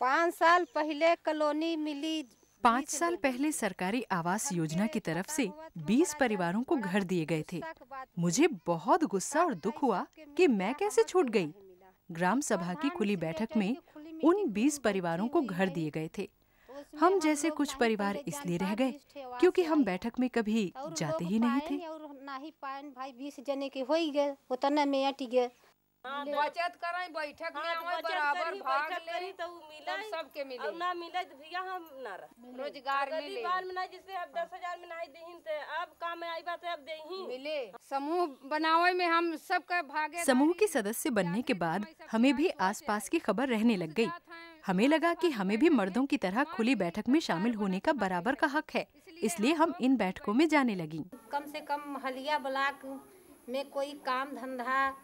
5 साल पहले कॉलोनी मिली। 5 साल पहले सरकारी आवास योजना की तरफ से 20 परिवारों को घर दिए गए थे। मुझे बहुत गुस्सा और दुख हुआ कि मैं कैसे छूट गई। ग्राम सभा की खुली बैठक में उन 20 परिवारों को घर दिए गए थे। हम जैसे कुछ परिवार इसलिए रह गए क्योंकि हम बैठक में कभी जाते ही नहीं थे। भाई 20 जने के हो गए, उतना में अट गए। बचत कराई, बैठक में आवे, बराबर भाग ले तो मिला सबके मिले, और ना मिले तो भैया हम ना रोजगार मिले में ना, जिससे अब 10,000 में नहीं देहिन ते अब काम में आई बात है, अब देही मिले। समूह बनावे में हम सबके भागे। समूह के सदस्य बनने के बाद हमें भी आसपास की खबर रहने लग गई। हमें लगा कि हमें भी मर्दों की तरह खुली बैठक में शामिल होने का बराबर का हक है, इसलिए हम इन बैठकों में जाने लगी। कम से कम महलिया ब्लॉक में कोई काम धंधा,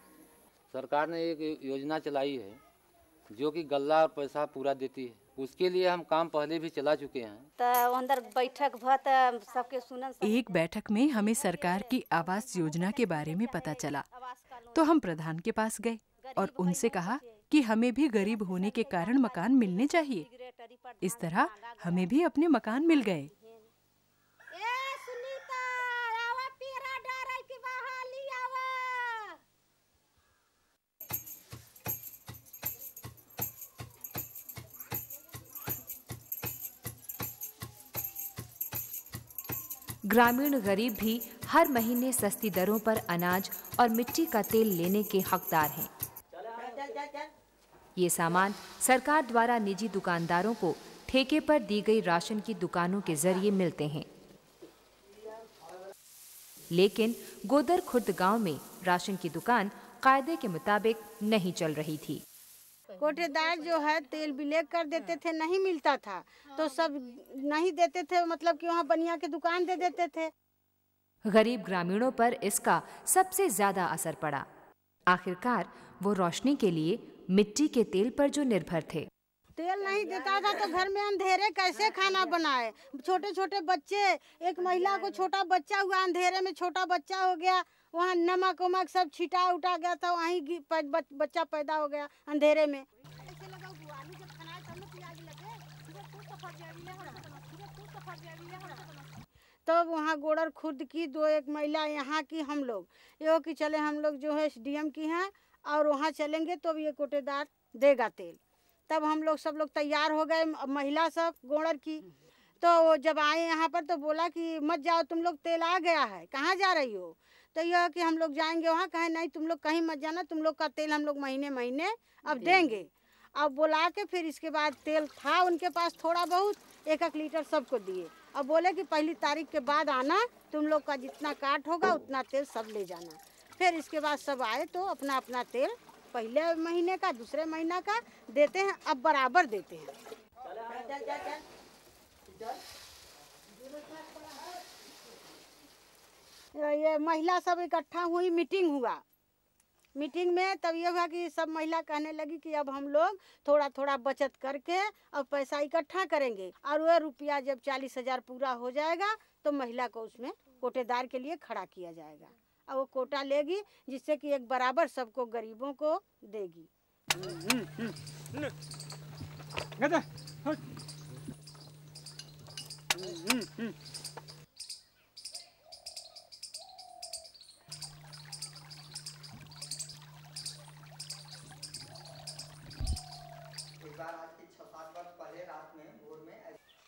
सरकार ने एक योजना चलाई है जो कि गल्ला और पैसा पूरा देती है। उसके लिए हम काम पहले भी चला चुके हैं। तो अंदर बैठक भत सबके सुनन। एक बैठक में हमें सरकार की आवास योजना के बारे में पता चला, तो हम प्रधान के पास गए और उनसे कहा कि हमें भी गरीब होने के कारण मकान मिलने चाहिए। इस तरह हमें भी अपने मकान मिल गए। ग्रामीण गरीब भी हर महीने सस्ती दरों पर अनाज और मिट्टी का तेल लेने के हकदार हैं। ये सामान सरकार द्वारा निजी दुकानदारों को ठेके पर दी गई राशन की दुकानों के जरिए मिलते हैं। लेकिन गोदर खुर्द गांव में राशन की दुकान कायदे के मुताबिक नहीं चल रही थी। कोटेदार जो है तेल ब्लैक कर देते थे, नहीं मिलता था तो सब नहीं देते थे, मतलब कि वहाँ बनिया के दुकान दे देते थे। गरीब ग्रामीणों पर इसका सबसे ज्यादा असर पड़ा। आखिरकार वो रोशनी के लिए मिट्टी के तेल पर जो निर्भर थे। तेल नहीं देता था तो घर में अंधेरे कैसे खाना बनाए। छोटे छोटे बच्चे, एक महिला को छोटा बच्चा हुआ, अंधेरे में छोटा बच्चा हो गया, वहाँ नमक उमक सब छिटा उठा गया था, वहीं बच्चा पैदा हो गया अंधेरे में। तो वहाँ गोड़र खुर्द की एक महिला यहाँ की हम लोग यो कि चले हम लोग जो है SDM की हैं और वहाँ चलेंगे तो ये कोटेदार देगा तेल। तब हम लोग सब लोग तैयार हो गए, महिला सब गोड़र की। तो जब आए यहाँ पर तो बोला कि मत जाओ तुम लोग, तेल आ गया है, कहाँ जा रही हो। तो यह कि हम लोग जाएंगे वहाँ, कहे नहीं तुम लोग कहीं मत जाना, तुम लोग का तेल हम लोग महीने महीने अब देंगे। अब बुला के फिर इसके बाद तेल था उनके पास थोड़ा बहुत, 1-1 लीटर सबको दिए। अब बोले कि 1 तारीख के बाद आना, तुम लोग का जितना काट होगा उतना तेल सब ले जाना। फिर इसके बाद सब आए तो अपना अपना तेल पहले महीने का, दूसरे महीना का देते हैं, अब बराबर देते हैं। ये महिला सब इकट्ठा हुई, मीटिंग हुआ। मीटिंग में तब ये हुआ कि सब महिला कहने लगी कि अब हम लोग थोड़ा थोड़ा बचत करके अब पैसा इकट्ठा करेंगे और वह रुपया जब 40,000 पूरा हो जाएगा तो महिला को उसमें कोटेदार के लिए खड़ा किया जाएगा और वो कोटा लेगी, जिससे कि एक बराबर सबको गरीबों को देगी।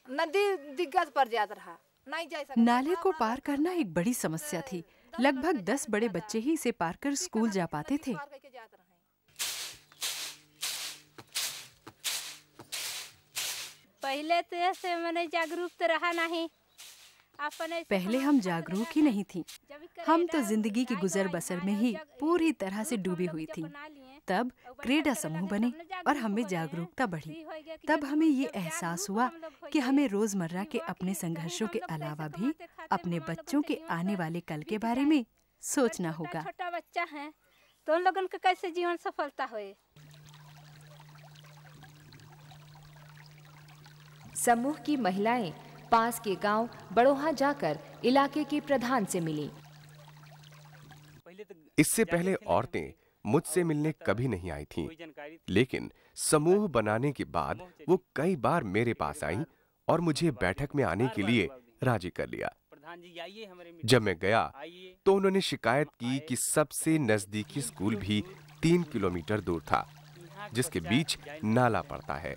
नदी दिक्कत पड़ जाता रहा, नहीं जा सकते। नाले को पार करना एक बड़ी समस्या थी। लगभग 10 बड़े बच्चे ही इसे पार कर स्कूल जा पाते थे। पहले तो ऐसे मैंने जागरूक रहा नहीं। पहले हम जागरूक ही नहीं थी। हम तो जिंदगी की गुजर बसर में ही पूरी तरह से डूबी हुई थी। तब क्रेडा समूह बने और हमें जागरूकता बढ़ी। तब हमें ये एहसास हुआ कि हमें रोजमर्रा के अपने संघर्षों के अलावा भी अपने बच्चों के आने वाले कल के बारे में सोचना होगा। छोटा बच्चा है तो उन लोगों का कैसे जीवन सफलता होए। समूह की महिलाएं पास के गांव बड़ोहा जाकर इलाके के प्रधान से मिली। इससे पहले औरतें मुझसे मिलने कभी नहीं आई थीं, लेकिन समूह बनाने के बाद वो कई बार मेरे पास आईं और मुझे बैठक में आने के लिए राजी कर लिया। जब मैं गया तो उन्होंने शिकायत की कि सबसे नजदीकी स्कूल भी 3 किलोमीटर दूर था, जिसके बीच नाला पड़ता है,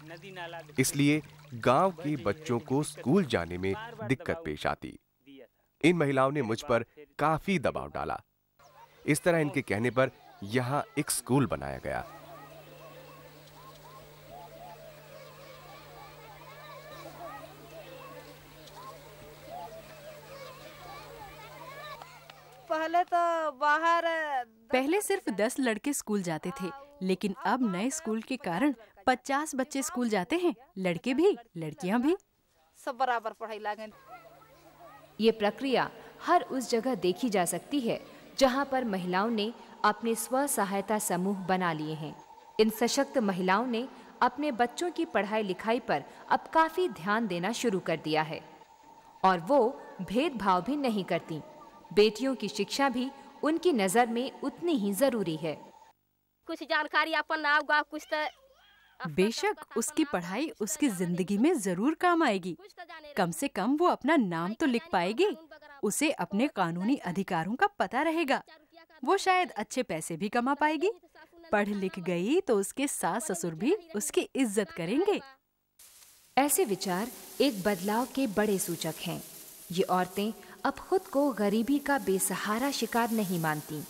इसलिए गांव के बच्चों को स्कूल जाने में दिक्कत पेश आती। इन महिलाओं ने मुझ पर काफी दबाव डाला। इस तरह इनके कहने पर यहाँ एक स्कूल बनाया गया। पहले सिर्फ 10 लड़के स्कूल जाते थे, लेकिन अब नए स्कूल के कारण 50 बच्चे स्कूल जाते हैं, लड़के भी लड़कियां भी। सब बराबर पढ़ाई लागन। ये प्रक्रिया हर उस जगह देखी जा सकती है जहाँ पर महिलाओं ने अपने स्व सहायता समूह बना लिए हैं। इन सशक्त महिलाओं ने अपने बच्चों की पढ़ाई लिखाई पर अब काफी ध्यान देना शुरू कर दिया है और वो भेदभाव भी नहीं करती। बेटियों की शिक्षा भी उनकी नजर में उतनी ही जरूरी है। कुछ जानकारी अपन आऊगा, कुछ तो बेशक उसकी पढ़ाई उसकी जिंदगी में जरूर काम आएगी। कम से कम वो अपना नाम तो लिख पाएगी, उसे अपने कानूनी अधिकारों का पता रहेगा, वो शायद अच्छे पैसे भी कमा पाएगी। पढ़ लिख गई तो उसके सास ससुर भी उसकी इज्जत करेंगे। ऐसे विचार एक बदलाव के बड़े सूचक हैं। ये औरतें अब खुद को गरीबी का बेसहारा शिकार नहीं मानती।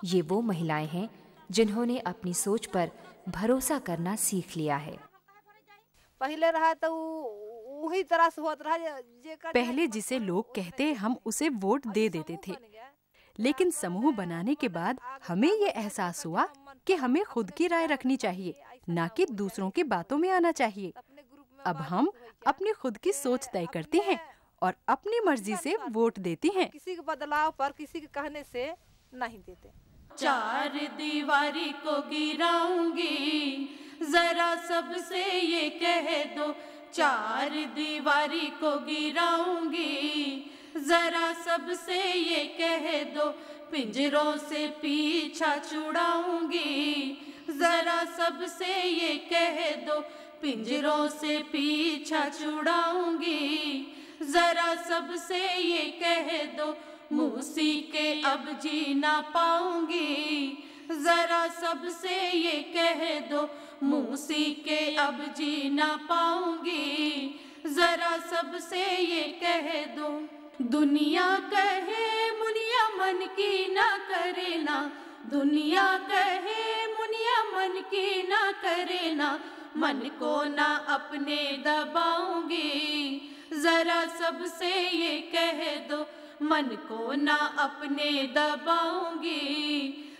ये वो महिलाएं हैं जिन्होंने अपनी सोच पर भरोसा करना सीख लिया है। पहले रहा तो वही तरह से होता रहा। पहले जिसे लोग कहते हम उसे वोट दे देते थे, लेकिन समूह बनाने के बाद हमें ये एहसास हुआ कि हमें खुद की राय रखनी चाहिए, ना कि दूसरों की बातों में आना चाहिए। अब हम अपनी खुद की सोच तय करती हैं और अपनी मर्जी से वोट देती हैं। किसी के बदलाव पर किसी के कहने से नहीं देते। चार दीवारी को गिराऊंगी, जरा सबसे ये कह दो। चार दीवारी को गिराऊंगी, जरा सबसे ये कह दो। पिंजरों से पीछा छुड़ाऊंगी, जरा सबसे ये कह दो। पिंजरों से पीछा छुड़ाऊंगी, जरा सबसे ये कह दो। मूसी के अब जी ना पाऊंगी, जरा सबसे ये कह दो। मूसी के अब जी ना पाऊंगी, जरा सबसे ये कह दो। दुनिया कहे मुनिया मन की ना करे ना, दुनिया कहे मुनिया मन की ना करे ना। मन को ना अपने दबाऊंगी, जरा सबसे ये कह दो। मन को ना अपने दबाऊंगी,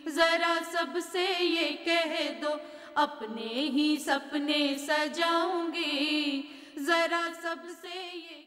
जरा सबसे ये कह दो। अपने ही सपने सजाऊंगी, जरा सबसे ये